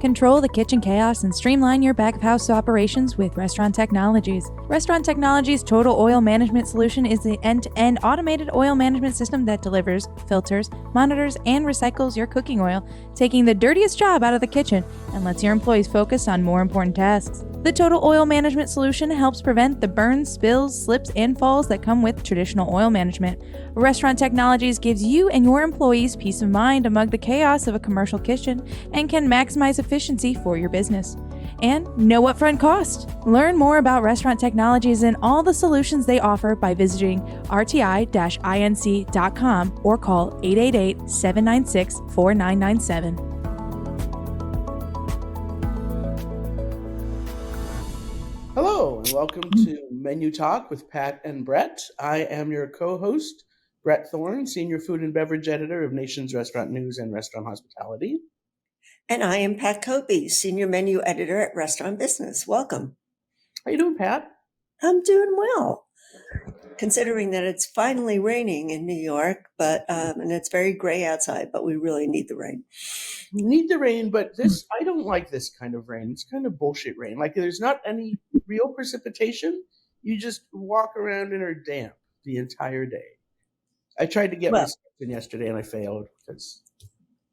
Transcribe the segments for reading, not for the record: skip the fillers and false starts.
Control the kitchen chaos and streamline your back-of-house operations with Restaurant Technologies. Restaurant Technologies' Total Oil Management Solution is the end-to-end automated oil management system that delivers, filters, monitors, and recycles your cooking oil, taking the dirtiest job out of the kitchen and lets your employees focus on more important tasks. The Total Oil Management Solution helps prevent the burns, spills, slips, and falls that come with traditional oil management. Restaurant Technologies gives you and your employees peace of mind among the chaos of a commercial kitchen and can maximize efficiency for your business. And no upfront cost. Learn more about Restaurant Technologies and all the solutions they offer by visiting rti-inc.com or call 888-796-4997. Hello, and welcome to Menu Talk with Pat and Bret. I am your co-host, Bret Thorn, Senior Food and Beverage Editor of Nation's Restaurant News and Restaurant Hospitality. And I am Pat Cobe, Senior Menu Editor at Restaurant Business. Welcome. How you doing, Pat? I'm doing well, considering that it's finally raining in New York, but and it's very gray outside, but we really need the rain. We need the rain, but I don't like this kind of rain. It's kind of bullshit rain. Like, there's not any real precipitation. You just walk around and are damp the entire day. I tried to get my steps in yesterday and I failed because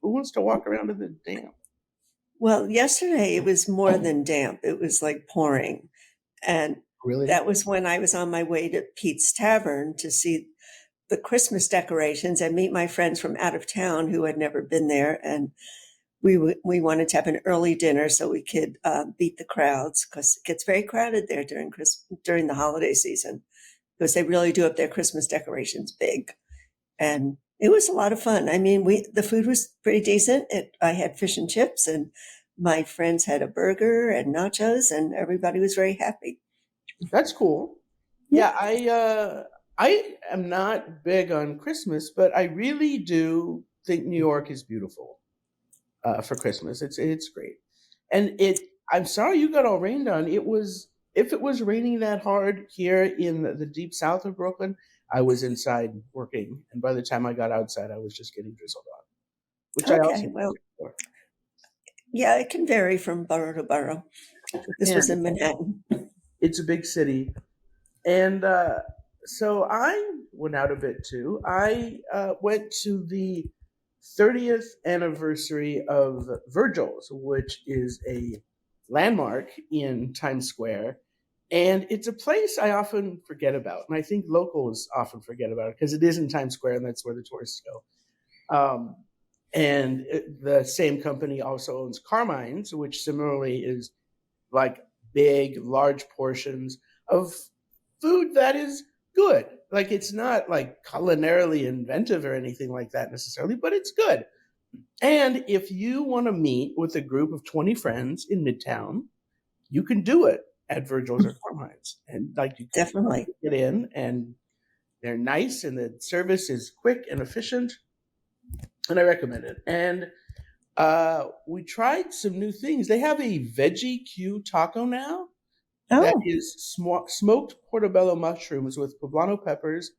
who wants to walk around in the damp? Well, yesterday it was more than damp. It was like pouring. And really? That was when I was on my way to Pete's Tavern to see the Christmas decorations and meet my friends from out of town who had never been there. And we wanted to have an early dinner so we could beat the crowds, because it gets very crowded there during the holiday season, because they really do up their Christmas decorations big. And it was a lot of fun. I mean, the food was pretty decent. I had fish and chips, and my friends had a burger and nachos, and everybody was very happy. That's cool. Yeah, I am not big on Christmas, but I really do think New York is beautiful for Christmas. It's great. And I'm sorry you got all rained on. If it was raining that hard here in the deep south of Brooklyn, I was inside working, and by the time I got outside, I was just getting drizzled on, which I also for. Yeah, it can vary from borough to borough. This was in Manhattan. It's a big city, and so I went out a bit too. I went to the 30th anniversary of Virgil's, which is a landmark in Times Square. And it's a place I often forget about. And I think locals often forget about it because it is in Times Square and that's where the tourists go. And the same company also owns Carmine's, which similarly is like big, large portions of food that is good. Like, it's not like culinarily inventive or anything like that necessarily, but it's good. And if you want to meet with a group of 20 friends in Midtown, you can do it at Virgil's or Carmine's. And like, you definitely get in, and they're nice, and the service is quick and efficient, and I recommend it. And we tried some new things. They have a veggie Q taco now. That is smoked portobello mushrooms with poblano peppers,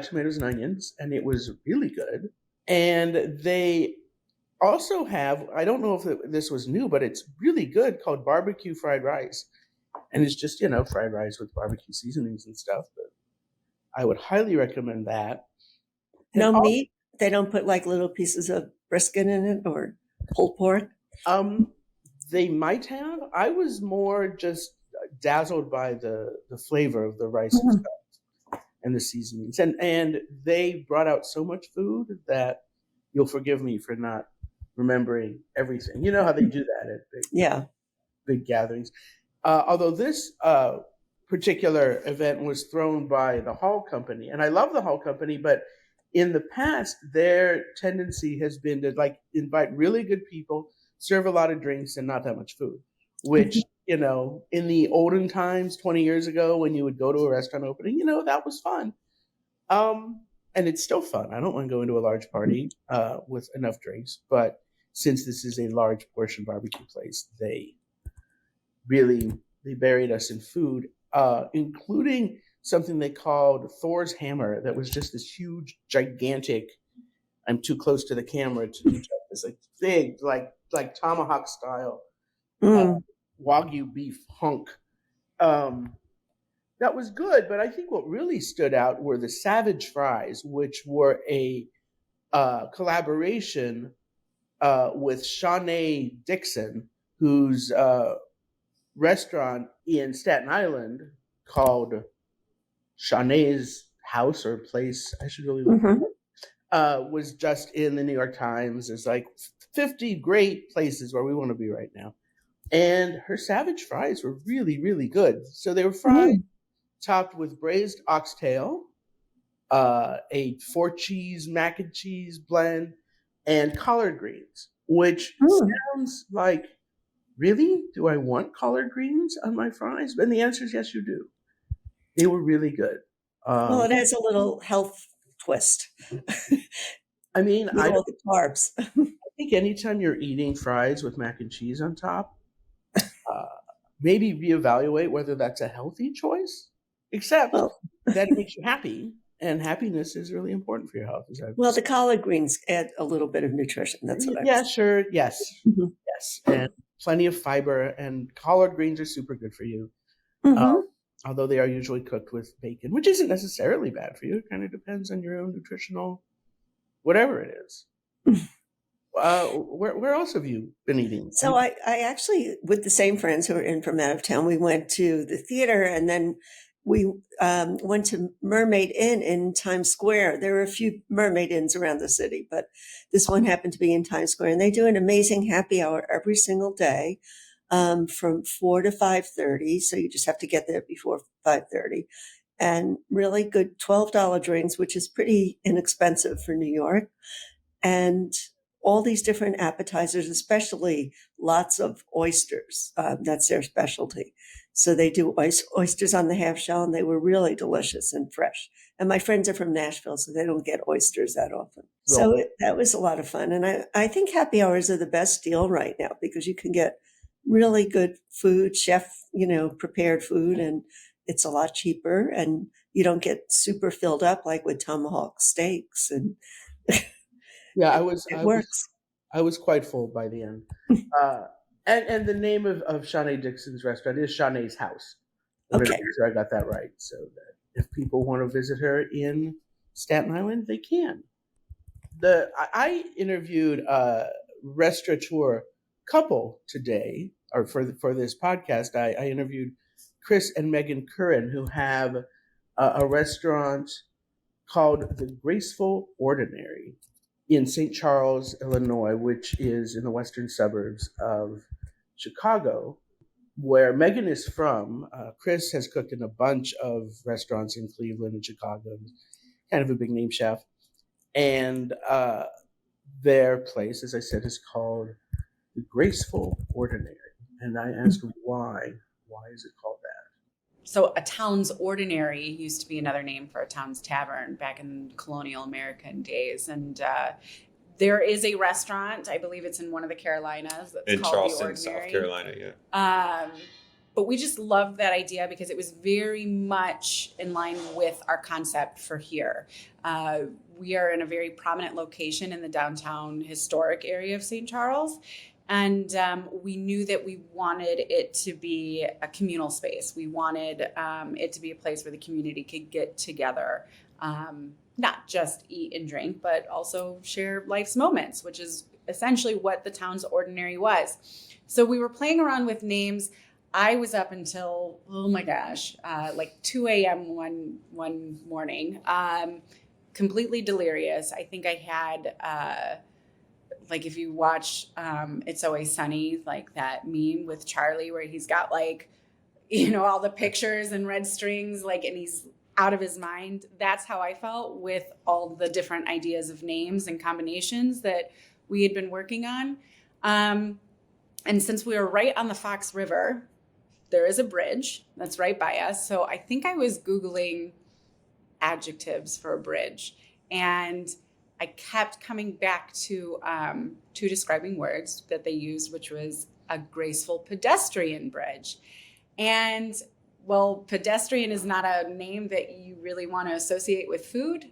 tomatoes, and onions, and it was really good. And they also have, I don't know if this was new, but it's really good, called barbecue fried rice. And it's just, fried rice with barbecue seasonings and stuff. But I would highly recommend that. No meat? They don't put like little pieces of brisket in it or pulled pork? They might have. I was more just dazzled by the flavor of the rice and stuff and the seasonings. And they brought out so much food that you'll forgive me for not remembering everything. You know how they do that at big gatherings. Although this particular event was thrown by the Hall Company, and I love the Hall Company, but in the past, their tendency has been to invite really good people, serve a lot of drinks, and not that much food, which, in the olden times, 20 years ago, when you would go to a restaurant opening, that was fun. And it's still fun. I don't want to go into a large party with enough drinks, but since this is a large portion barbecue place, they buried us in food, including something they called Thor's Hammer that was just this huge, gigantic, I'm too close to the camera to do this, big, like tomahawk style Mm. Wagyu beef hunk. That was good, but I think what really stood out were the Savage Fries, which were a collaboration with Shawnee Dixon, whose restaurant in Staten Island called Shawnee's House or Place. I should really look. Mhm. Was just in the New York Times. There's like 50 great places where we want to be right now. And her Savage Fries were really, really good. So they were fried, Mm. topped with braised oxtail, a 4-cheese mac and cheese blend, and collard greens, which Mm. sounds like, really? Do I want collard greens on my fries? And the answer is yes, you do. They were really good. Well, it has a little health twist I mean, with all the carbs. think anytime you're eating fries with mac and cheese on top, uh, maybe reevaluate whether that's a healthy choice. Except Well, that it makes you happy, and happiness is really important for your health. well, the collard greens add a little bit of nutrition. That's what I Yeah, was. sure, yes, Mhm. yes, and plenty of fiber. And collard greens are super good for you. Mhm. Although they are usually cooked with bacon, which isn't necessarily bad for you. It kind of depends on your own nutritional, whatever it is. Where else have you been eating? So I actually, with the same friends who were in from out of town, we went to the theater and then we went to Mermaid Inn in Times Square. There are a few Mermaid Inns around the city, but this one happened to be in Times Square. And they do an amazing happy hour every single day from 4 to 5:30. So you just have to get there before 5:30. And really good $12 drinks, which is pretty inexpensive for New York. And all these different appetizers, especially lots of oysters. That's their specialty. So they do oysters on the half shell, and they were really delicious and fresh. And my friends are from Nashville, so they don't get oysters that often. So that was a lot of fun. And I think happy hours are the best deal right now because you can get really good food, prepared food, and it's a lot cheaper. And you don't get super filled up like with tomahawk steaks and Yeah, it works. I was quite full by the end. Uh, and the name of Shawnee Dixon's restaurant is Shawnee's House. I wanted to Okay. make sure I got that right, so that if people want to visit her in Staten Island, they can. I interviewed a restaurateur couple today, or for this podcast. I interviewed Chris and Megan Curran, who have a restaurant called The Graceful Ordinary in St. Charles, Illinois, which is in the western suburbs of Chicago, where Megan is from. Chris has cooked in a bunch of restaurants in Cleveland and Chicago, kind of a big name chef. And their place, as I said, is called The Graceful Ordinary. And I asked why. Why is it called that? So a town's ordinary used to be another name for a town's tavern back in colonial American days. And there is a restaurant, I believe it's in one of the Carolinas, that's In called Charleston, The South Ordinary. Carolina, yeah. But we just loved that idea because it was very much in line with our concept for here. We are in a very prominent location in the downtown historic area of St. Charles. And we knew that we wanted it to be a communal space. We wanted it to be a place where the community could get together, not just eat and drink, but also share life's moments, which is essentially what the town's ordinary was. So we were playing around with names. I was up until, oh my gosh, like 2 a.m. one morning, completely delirious. I think I had... like if you watch It's Always Sunny, like that meme with Charlie where he's got like, all the pictures and red strings, like, and he's out of his mind. That's how I felt with all the different ideas of names and combinations that we had been working on. And since we were right on the Fox River, there is a bridge that's right by us. So I think I was Googling adjectives for a bridge, and I kept coming back to two describing words that they used, which was a graceful pedestrian bridge. And well, pedestrian is not a name that you really want to associate with food.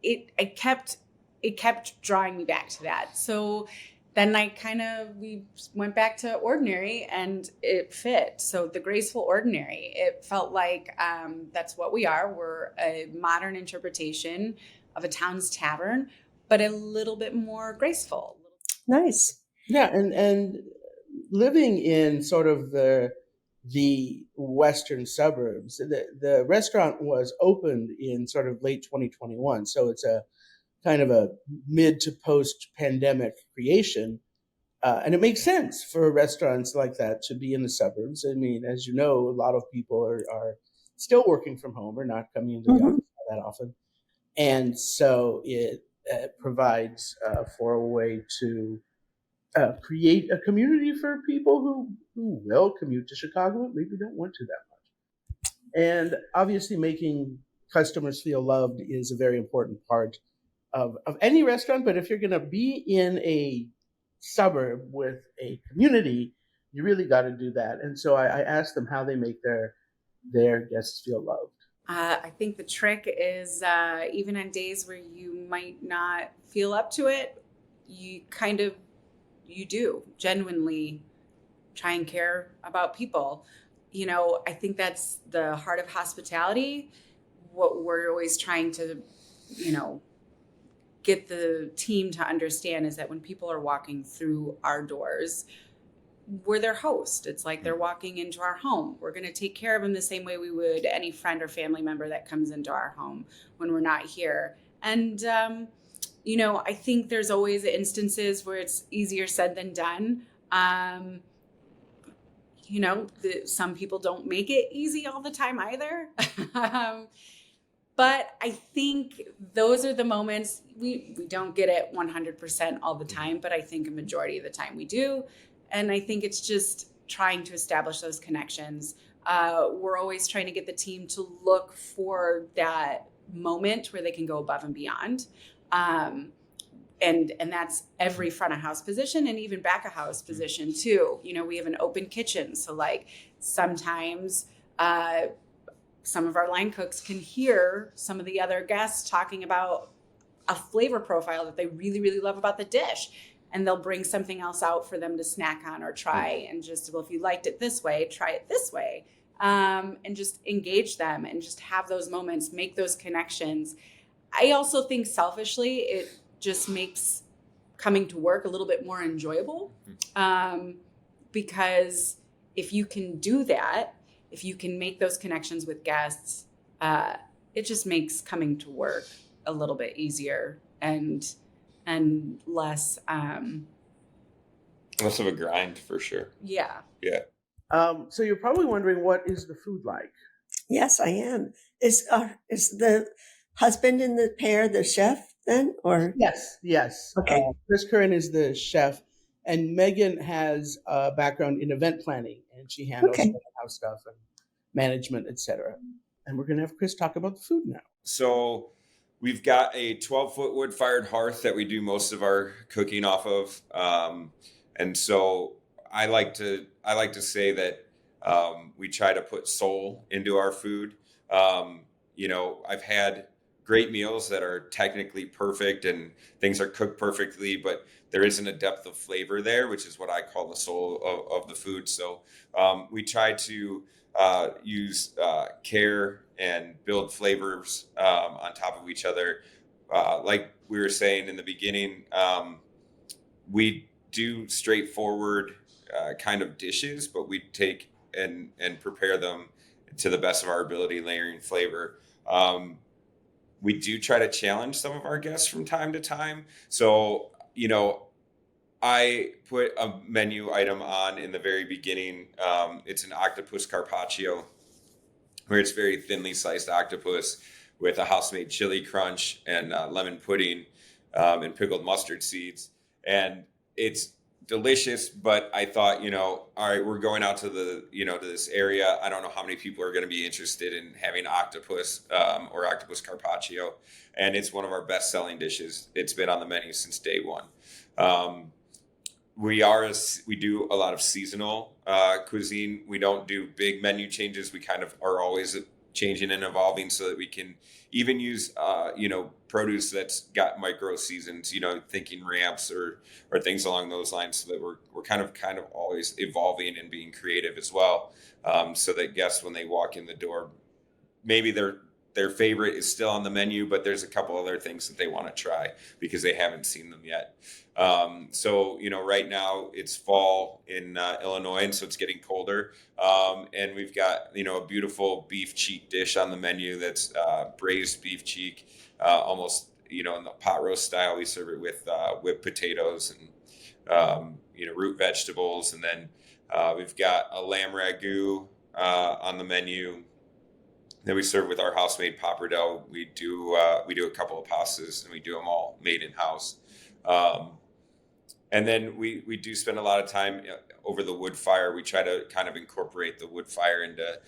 It kept drawing me back to that. So then we went back to ordinary and it fit. So the graceful ordinary, it felt like that's what we are. We're a modern interpretation of a town's tavern, but a little bit more graceful. Nice. Yeah, and living in sort of the western suburbs, the restaurant was opened in sort of late 2021, so it's a kind of a mid to post pandemic creation. And it makes sense for restaurants like that to be in the suburbs. I mean, as you know, a lot of people are still working from home or not coming into the Mhm. office that often. And so it provides for a way to create a community for people who will commute to Chicago, but maybe don't want to that much. And obviously, making customers feel loved is a very important part of any restaurant. But if you're going to be in a suburb with a community, you really got to do that. And so I asked them how they make their guests feel loved. I think the trick is even on days where you might not feel up to it, you do genuinely try and care about people. I think that's the heart of hospitality. What we're always trying to, get the team to understand is that when people are walking through our doors, we're their host. It's like they're walking into our home. We're going to take care of them the same way we would any friend or family member that comes into our home when we're not here. And, I think there's always instances where it's easier said than done. Some people don't make it easy all the time either. But I think those are the moments we don't get it 100% all the time, but I think a majority of the time we do. And I think it's just trying to establish those connections. We're always trying to get the team to look for that moment where they can go above and beyond. And that's every front of house position and even back of house position too. We have an open kitchen. So like sometimes some of our line cooks can hear some of the other guests talking about a flavor profile that they really, really love about the dish. And they'll bring something else out for them to snack on or try. And just, well, if you liked it this way, try it this way. And just engage them and just have those moments, make those connections. I also think selfishly, it just makes coming to work a little bit more enjoyable. Because if you can do that, if you can make those connections with guests, it just makes coming to work a little bit easier and less less of a grind for sure. Yeah. So you're probably wondering, what is the food like? Yes, I am. Is the husband in the pair the chef then, or? Yes. Okay. Chris Curran is the chef, and Megan has a background in event planning, and she handles house stuff and management, etc. And we're going to have Chris talk about the food now. So we've got a 12-foot wood-fired hearth that we do most of our cooking off of, and so I like to say that we try to put soul into our food. I've had great meals that are technically perfect and things are cooked perfectly, but there isn't a depth of flavor there, which is what I call the soul of the food. So we try to use care and build flavors on top of each other. Like we were saying in the beginning, we do straightforward kind of dishes, but we take and prepare them to the best of our ability, layering flavor. We do try to challenge some of our guests from time to time. So, I put a menu item on in the very beginning. It's an octopus carpaccio, where it's very thinly sliced octopus with a house-made chili crunch and lemon pudding and pickled mustard seeds. And it's delicious, but I thought, all right, we're going out to to this area. I don't know how many people are going to be interested in having octopus or octopus carpaccio. And it's one of our best-selling dishes. It's been on the menu since day one. We do a lot of seasonal cuisine. We don't do big menu changes. We kind of are always, changing and evolving so that we can even use, produce that's got micro seasons, thinking ramps or things along those lines, so that we're kind of always evolving and being creative as well. So that guests, when they walk in the door, maybe their favorite is still on the menu, but there's a couple other things that they want to try because they haven't seen them yet. So, right now it's fall in Illinois, and so it's getting colder. And we've got, a beautiful beef cheek dish on the menu that's braised beef cheek, almost, in the pot roast style. We serve it with whipped potatoes and, root vegetables. And then we've got a lamb ragu on the menu. Then we serve with our house-made pappardelle. We do a couple of pastas, and we do them all made in-house. And then we do spend a lot of time over the wood fire. We try to kind of incorporate the wood fire into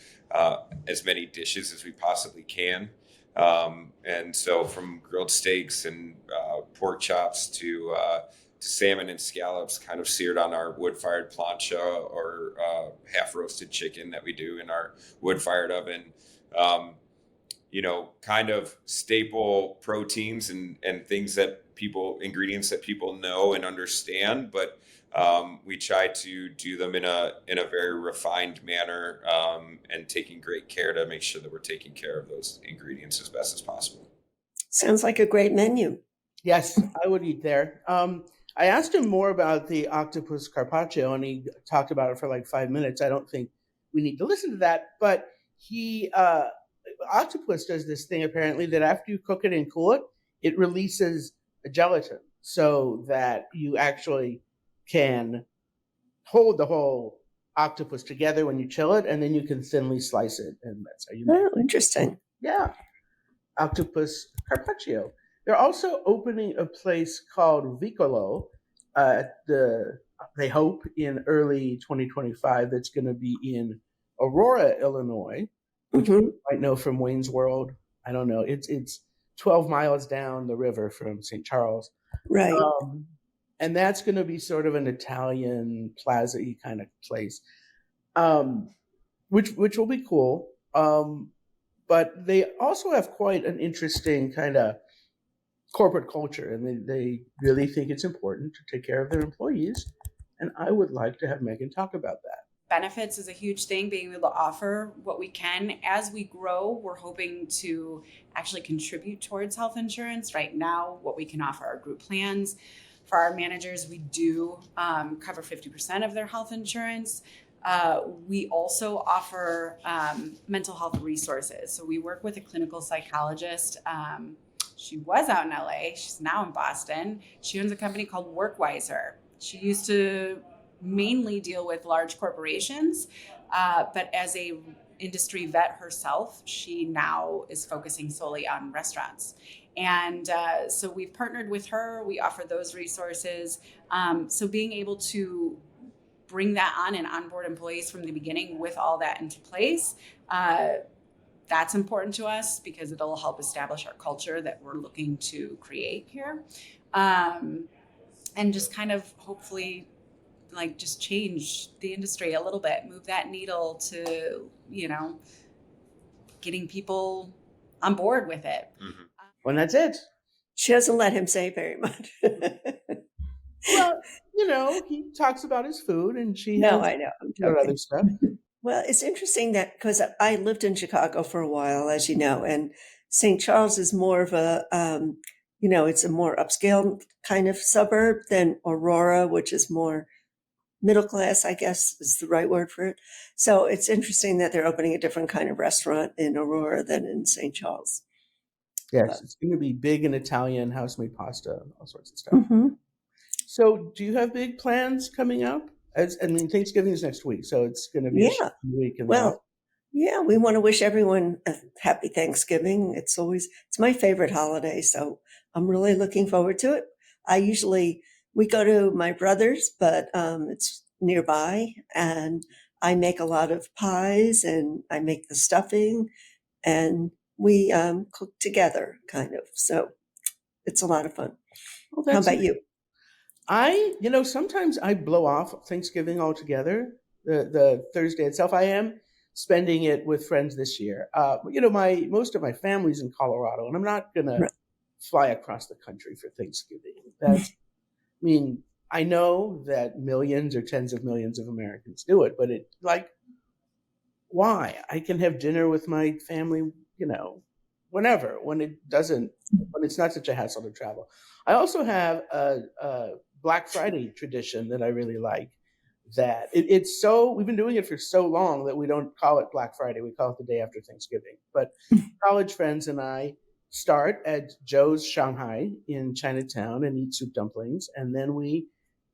as many dishes as we possibly can. And so from grilled steaks and pork chops to salmon and scallops kind of seared on our wood-fired plancha, or half-roasted chicken that we do in our wood-fired oven. Kind of staple proteins and things ingredients that people know and understand, but we try to do them in a very refined manner, and taking great care to make sure that we're taking care of those ingredients as best as possible. Sounds like a great menu. Yes, I would eat there. I asked him more about the octopus carpaccio, and he talked about it for like 5 minutes. I don't think we need to listen to that, but octopus does this thing apparently that after you cook it and cool it, it releases a gelatin so that you actually can hold the whole octopus together when you chill it, and then you can thinly slice it, and that's how you make it. Oh, interesting. Yeah, octopus carpaccio. They're also opening a place called Vicolo. They hope in early 2025. That's going to be in Aurora, Illinois, which you might know from Wayne's World. I don't know. It's 12 miles down the river from St. Charles. Right. And that's going to be sort of an Italian plaza-y kind of place, which will be cool. But they also have quite an interesting kind of corporate culture, and they really think it's important to take care of their employees. And I would like to have Megan talk about that. Benefits is a huge thing, being able to offer what we can. As we grow, we're hoping to actually contribute towards health insurance. Right now, what we can offer are group plans. For our managers, we do cover 50% of their health insurance. We also offer mental health resources. So we work with a clinical psychologist. She was out in LA. She's now in Boston. She owns a company called WorkWiser. She used to mainly deal with large corporations, but as a industry vet herself, she now is focusing solely on restaurants. And so we've partnered with her. We offer those resources. So being able to bring that on and onboard employees from the beginning with all that into place, that's important to us because it'll help establish our culture that we're looking to create here. And just kind of hopefully just change the industry a little bit, move that needle to, getting people on board with it. Mm-hmm. Well, that's it. She doesn't let him say very much. Well, he talks about his food, and she No, has I know. I'm joking. other stuff. Well, it's interesting that because I lived in Chicago for a while, as you know, and St. Charles is more of a, it's a more upscale kind of suburb than Aurora, which is more middle class, I guess is the right word for it. So it's interesting that they're opening a different kind of restaurant in Aurora than in St. Charles. Yes, it's going to be big in Italian, house-made pasta, all sorts of stuff. Mm-hmm. So do you have big plans coming up? Thanksgiving is next week, so it's going to be a week. Yeah, we want to wish everyone a happy Thanksgiving. It's my favorite holiday, so I'm really looking forward to it. We go to my brother's, but it's nearby, and I make a lot of pies, and I make the stuffing, and we cook together, kind of. So it's a lot of fun. Well, how about you? Sometimes I blow off Thanksgiving altogether, the Thursday itself. I am spending it with friends this year. Most of my family's in Colorado, and I'm not gonna fly across the country for Thanksgiving. I know that millions or tens of millions of Americans do it, but why? I can have dinner with my family, whenever, when it's not such a hassle to travel. I also have a Black Friday tradition that I really like. That we've been doing it for so long that we don't call it Black Friday. We call it the day after Thanksgiving. But college friends and I start at Joe's Shanghai in Chinatown and eat soup dumplings. And then we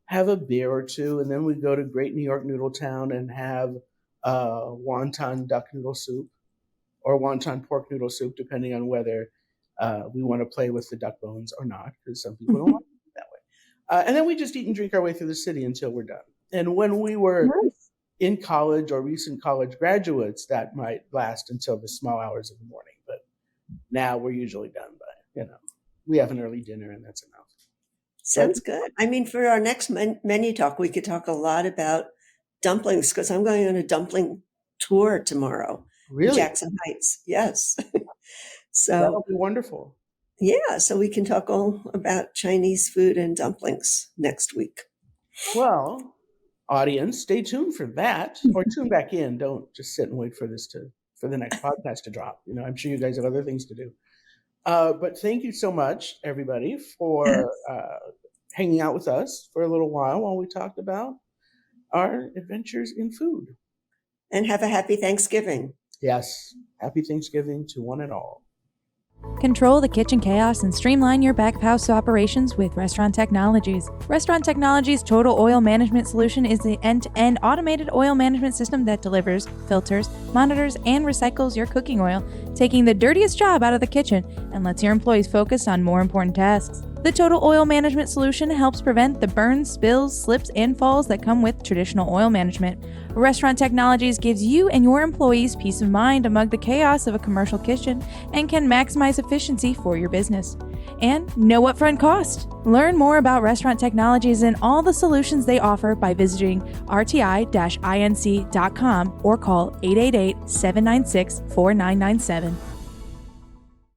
have a beer or two. And then we go to Great New York Noodle Town and have wonton duck noodle soup or wonton pork noodle soup, depending on whether we want to play with the duck bones or not, because some people don't like it that way. And then we just eat and drink our way through the city until we're done. And when we were in college or recent college graduates, that might last until the small hours of the morning. But now we're usually done by, we have an early dinner and that's enough. Sounds good. I mean, for our next menu talk, we could talk a lot about dumplings because I'm going on a dumpling tour tomorrow. Really? Jackson Heights. Yes. So that'll be wonderful. Yeah. So we can talk all about Chinese food and dumplings next week. Well, audience, stay tuned for that, or tune back in. Don't just sit and wait for the next podcast to drop. I'm sure you guys have other things to do. But thank you so much, everybody, for hanging out with us for a little while we talked about our adventures in food. And have a happy Thanksgiving. Yes. Happy Thanksgiving to one and all. Control the kitchen chaos and streamline your back of house operations with Restaurant Technologies. Restaurant Technologies' total oil management solution is the end-to-end automated oil management system that delivers, filters, monitors, and recycles your cooking oil, taking the dirtiest job out of the kitchen and lets your employees focus on more important tasks. The total oil management solution helps prevent the burns, spills, slips, and falls that come with traditional oil management. Restaurant Technologies gives you and your employees peace of mind among the chaos of a commercial kitchen and can maximize efficiency for your business. And no upfront cost. Learn more about Restaurant Technologies and all the solutions they offer by visiting rti-inc.com or call 888-796-4997.